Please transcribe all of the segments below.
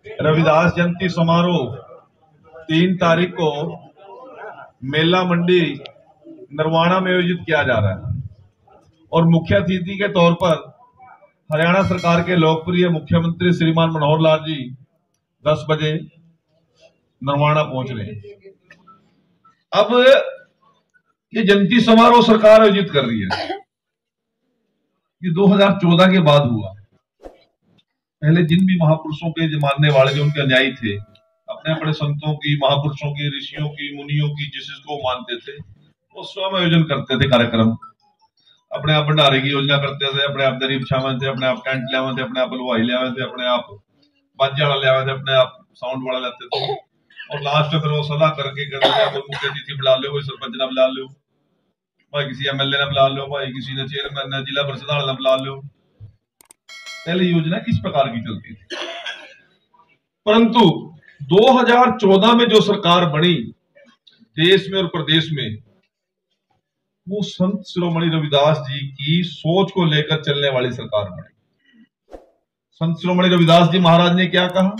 रविदास जयंती समारोह 3 तारीख को मेला मंडी नरवाना में आयोजित किया जा रहा है और मुख्य अतिथि के तौर पर हरियाणा सरकार के लोकप्रिय मुख्यमंत्री श्रीमान मनोहर लाल जी 10 बजे नरवाना पहुंच रहे हैं। अब ये जयंती समारोह सरकार आयोजित कर रही है। ये 2014 के बाद हुआ। पहले जिन भी महापुरुषों के मानने वाले जो उनके अनुयायी थे, अपने अपने संतों की, महापुरुषों की, ऋषियों की, मुनियों की, जिसको मानते थे वो स्वयं आयोजन करते थे कार्यक्रम। अपने आप भंडारे की योजना करते थे, अपने आप दरी बिछावे थे, अपने आप टेंट ले थे, अपने आप हलवाई ले थे, अपने आप बाजा वाला ले थे, अपने आप साउंड वाला लेते थे और लास्ट में फिर वो सलाह करके कोई मुख्य अतिथि बुला लो, कोई सरपंच ने बुला लो, भाई किसी एमएलए ने बुला लो, भाई किसी ने चेयरमैन ने, जिला परिषद वाला ने बुला लो। पहले योजना किस प्रकार की चलती थी। परंतु 2014 में जो सरकार बनी देश में और प्रदेश में, वो संत शिरोमणि रविदास जी की सोच को लेकर चलने वाली सरकार बनी। संत शिरोमणि रविदास जी महाराज ने क्या कहा?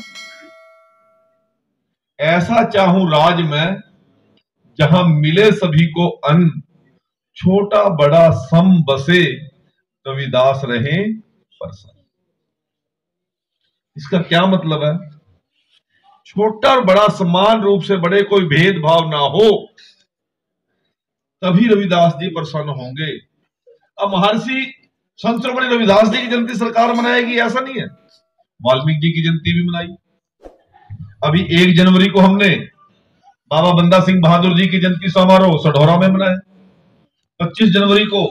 ऐसा चाहूं राज में जहां मिले सभी को अन्न, छोटा बड़ा सम बसे, रविदास रहे प्रसन्न। इसका क्या मतलब है? छोटा और बड़ा समान रूप से बड़े, कोई भेदभाव ना हो, तभी रविदास जी प्रसन्न होंगे। अब महर्षि संत शिरोमणि रविदास जी की जयंती सरकार मनाएगी ऐसा नहीं है। वाल्मीकि जी की जयंती भी मनाई। अभी 1 जनवरी को हमने बाबा बंदा सिंह बहादुर जी की जयंती समारोह सढौरा में मनाया। 25 जनवरी को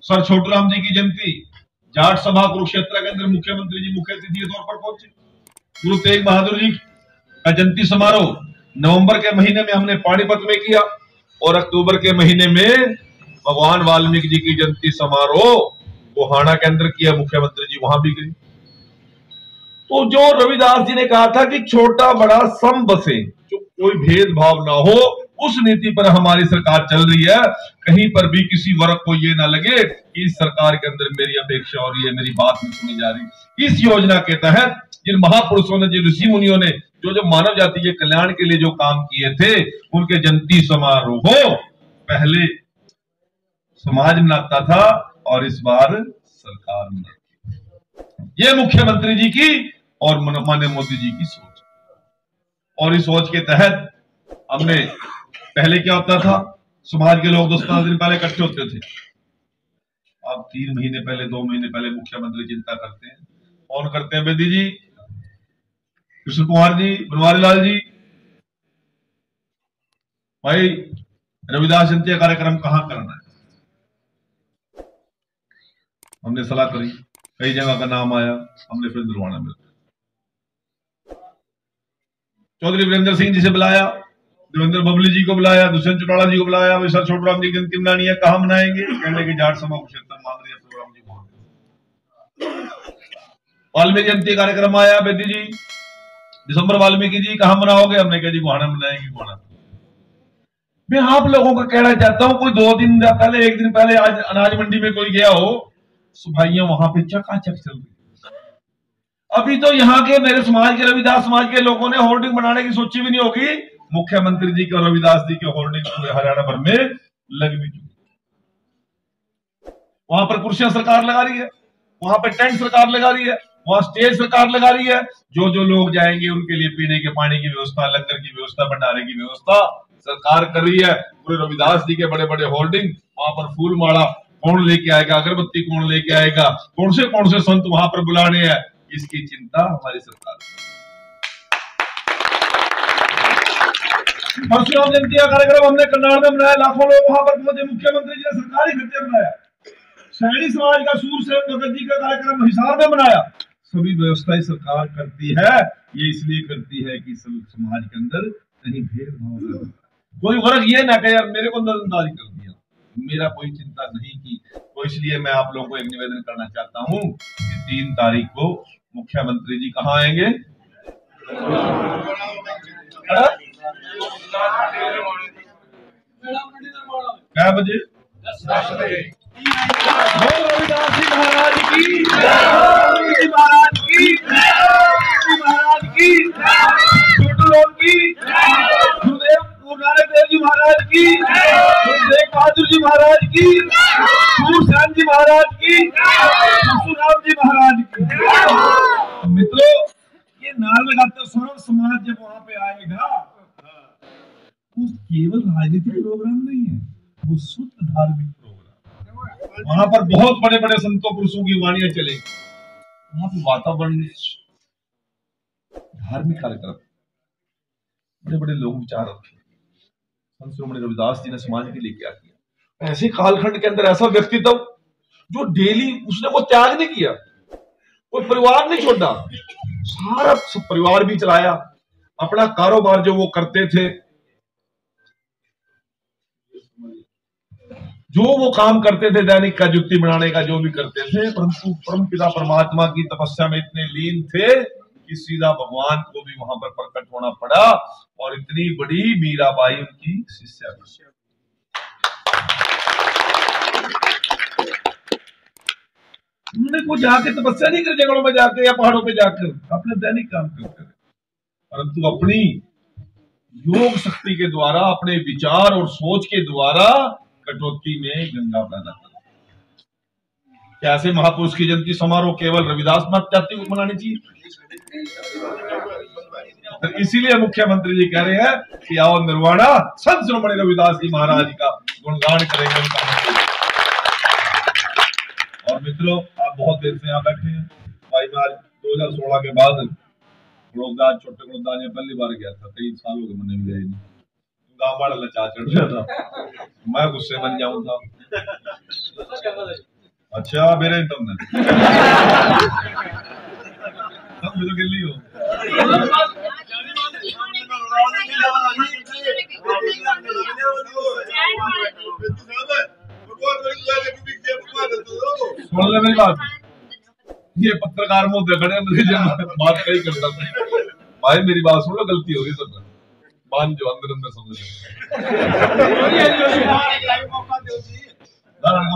सर छोटूराम जी की जयंती जाट सभा कुरुक्षेत्र के अंदर मुख्यमंत्री जी मुख्य अतिथि के तौर पर पहुंचे। गुरु तेग बहादुर जी का जयंती समारोह नवंबर के महीने में हमने पानीपत में किया और अक्टूबर के महीने में भगवान वाल्मीकि जी की जयंती समारोह गोहाना के अंदर किया। मुख्यमंत्री जी वहां भी गए। तो जो रविदास जी ने कहा था कि छोटा बड़ा सम बसे, जो कोई भेदभाव ना हो, उस नीति पर हमारी सरकार चल रही है। कहीं पर भी किसी वर्ग को ये ना लगे कि इस सरकार के अंदर मेरी अपेक्षा हो रही है, मेरी बात नहीं सुनी जा रही। इस योजना के तहत जिन महापुरुषों ने, जिन ऋषि मुनियों ने जो मानव जाति के कल्याण के लिए जो काम किए थे, उनके जयंती समारोह पहले समाज मनाता था और इस बार सरकार मनाती। ये मुख्यमंत्री जी की और माननीय मोदी जी की सोच। और इस सोच के तहत हमने, पहले क्या होता था, समाज के लोग 10-15 दिन पहले इकट्ठे होते थे। अब 3 महीने पहले, 2 महीने पहले मुख्यमंत्री चिंता करते हैं। फोन करते हैं, बेदी जी, कृष्ण कुमार जी, बनवारी लाल जी, भाई रविदास जयंती कार्यक्रम कहां करना है। हमने सलाह करी, कई जगह का नाम आया, हमने फिर नरवाना में चौधरी वीरेंद्र सिंह जी से बुलाया, देवेंद्र बबली जी को बुलाया, दुष्यंत चौटाला जी को बुलाया। भाई सर छोटूराम जी की जयंती मनानी है, कहां मनाएंगे? कहने की जाट सभा कुरुक्षेत्र मांग रही है, छोटूराम जी को। वाल्मीकि जयंती कार्यक्रम आया, बेदी जी दिसंबर वाल्मीकि जी कहां मनाओगे? हमने कहा जी गोहाना मनाएंगे। गोहाना मैं आप लोगों का कहना चाहता हूं, कोई 2 दिन पहले, 1 दिन पहले आज अनाज मंडी में कोई गया हो, सुभाइयां वहां पे चकाचक चल रही। अभी तो यहाँ के मेरे समाज के, रविदास समाज के लोगों ने होर्डिंग बनाने की सोची भी नहीं होगी। मुख्यमंत्री जी के और रविदास जी के होर्डिंग पूरे हरियाणा भर में लग भी चुकी। वहां पर कुर्सियां सरकार लगा रही है, वहां पर टेंट सरकार लगा रही है, वहां स्टेज सरकार लगा रही है। जो लोग जाएंगे उनके लिए पीने के पानी की व्यवस्था, लंगर की व्यवस्था, भंडारे की व्यवस्था सरकार कर रही है। पूरे रविदास जी के बड़े बड़े होर्डिंग, वहां पर फूल माला कौन लेके आएगा, अगरबत्ती कौन लेके आएगा, कौन से संत वहां पर बुलाने हैं, इसकी चिंता हमारी सरकार। परशुराम जयंती का कार्यक्रम हमने करनाल में मनाया, लाखों लोग वहां पर पहुंचे। मुख्यमंत्री जी ने सरकारी खर्चे बनाया। शहरी समाज का सूरसेन भगत जी का कार्यक्रम हिसार में मनाया। सभी व्यवस्थाएं सरकार करती है। ये इसलिए करती है कि समाज के अंदर कहीं भेदभाव न हो, कोई वर्ग ये ना कहे यार मेरे को नजरअंदाज कर दिया, मेरा कोई चिंता नहीं की। तो इसलिए मैं आप लोगों को एक निवेदन करना चाहता हूं कि 3 तारीख को मुख्यमंत्री जी कहां आएंगे? क्या बजे? 10 बजे। रविदास जी महाराज की, महाराज की, महाराज की। की, सूरसेन जी महाराज की, परशुराम जी महाराज की। तो मित्रों, ये नाल लगाते सर्व समाज जब वहां पे आएगा, वो केवल राजनीतिक प्रोग्राम नहीं है, वो शुद्ध धार्मिक प्रोग्राम। वहां पर बहुत बड़े बड़े संतों पुरुषों की वाणियां चलेगी, वहां पे वातावरण धार्मिक कार्यक्रम, बड़े बड़े लोग विचार रखे। संत शिरोमणि रविदास जी ने समाज के लिए क्या किया, ऐसे कालखंड के अंदर ऐसा व्यक्तित्व जो डेली उसने वो त्याग नहीं किया, कोई परिवार नहीं छोड़ा, सारा परिवार भी चलाया, अपना कारोबार जो वो करते थे, जो वो काम करते थे दैनिक का जुत्ती बनाने का जो भी करते थे, परंतु परम पिता परमात्मा की तपस्या में इतने लीन थे कि सीधा भगवान को भी वहां पर प्रकट होना पड़ा, और इतनी बड़ी मीराबाई उनकी शिष्या थी। उन्होंने को जाके तपस्या नहीं कर जंगलों में जाके या पहाड़ों पे जाकर, अपने दैनिक काम करते थे, परंतु अपनी योग शक्ति के द्वारा, अपने विचार और सोच के द्वारा कटौती में गंगा पैदा कर। कैसे महापुरुष की जयंती समारोह केवल रविदास मत जाति को मनानी चाहिए? तो इसीलिए मुख्यमंत्री जी कह रहे हैं कि आओ निर्वाणा संत शिरोमणि रविदास जी महाराज का गुणगान करेंगे, उनका। और मित्रों, आप बहुत देर से यहाँ बैठे हैं। भाई मैं आज 2016 के बाद छोटे गुड़ोदा में पहली बार गया था, 3 साल हो गए मैंने भी गया, गाँव वाला लचा चढ़ रहा था, मैं गुस्से बन जाऊं था। अच्छा मेरे तुमने सब तो गिल्ली हो। सुन ले मेरी बात, ये पत्रकार मुद्दे खड़े बात कही करता था, भाई मेरी बात सुन लो, गलती होगी सब मान जो अंदर अंदर समझ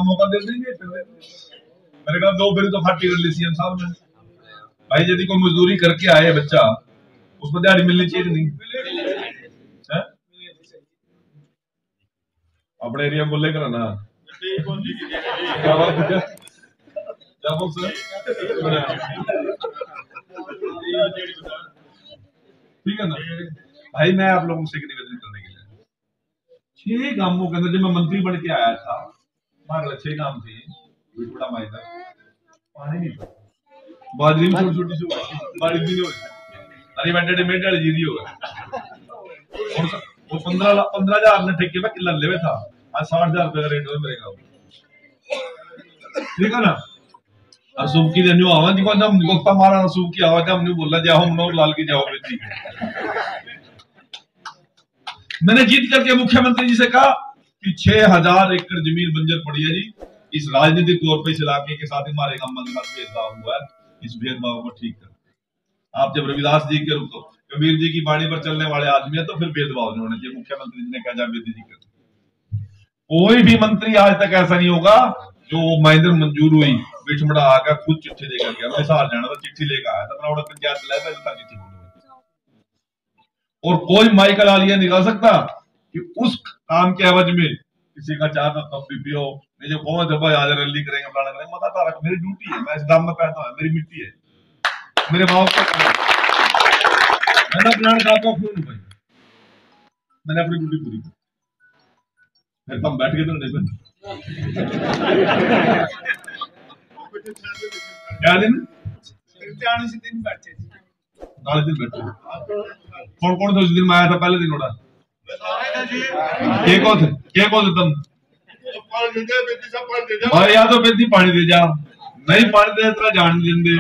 मौका दे देंगे। मेरे कहा 2 फिर तो फाटी कर ली सीएम साहब ने। भाई यदि कोई मजदूरी करके आए बच्चा, उसको दिहाड़ी मिलनी चाहिए नहीं है? अपने एरिया में बोले कर ना, ठीक है ना भाई। मैं आप लोगों से निवेदन करने के लिए 6 गांवों के अंदर जब मैं मंत्री बन के आया था, हमारे 6 गांव थे, बिटुड़ा माइनर, पानी नहीं था, बाजरी में छोटी छोटी बारिश भी नहीं हो रही, अरे बैठे मेड जीरी होगा, वो 15,000 ने ठेके पे किला लेवे था, आज 60,000 रुपए का रेट हो मेरे गाँव, ठीक है ना। असूब की जन्यू आवाज दिखो जब गोस्ता मारा, असूब की आवाज हमने बोला जाओ मनोहर लाल की जाओ बेटी। मैंने जीत करके मुख्यमंत्री जी से कहा कि 6,000 एकड़ जमीन बंजर पड़ी है जी, इस राजनीतिक तौर पर इस इलाके के साथ हमारे गांव में भेदभाव हुआ है, इस भेदभाव को ठीक कर। आप जब रविदास जी के रूप कबीर जी की वाणी पर चलने वाले आदमी है तो फिर भेदभाव नहीं होना चाहिए। मुख्यमंत्री जी ने कहा जाए बेदी जी कर, कोई भी मंत्री आज तक ऐसा नहीं होगा जो माइनर मंजूर हुई बिठमड़ा आकर खुद चिट्ठी लेकर गया। मैं सार जाना था, चिट्ठी लेकर आया था, अपना पंचायत लाया था, चिट्ठी और कोई माइक लालिया निकाल सकता कि उस काम के एवज में किसी का चाहता तब भी पियो नहीं, जो कौन जब आज रैली करेंगे फलाना करेंगे, मत आता रख, मेरी ड्यूटी है, मैं इस दाम में पैदा हूं, मेरी मिट्टी है, मेरे बाप का काम, मैंने प्लान खाता खून भाई, मैंने अपनी ड्यूटी पूरी की। फिर तुम बैठ के तो नहीं क्या दिन 40 दिन बैठे, 40 दिन बैठे, कौन कौन थे उस दिन में आया था पहले दिन? उड़ा के कौन थे तुम भाई? या तो बेटी पानी दे जा, नहीं पानी दे तो जान नहीं देंगे।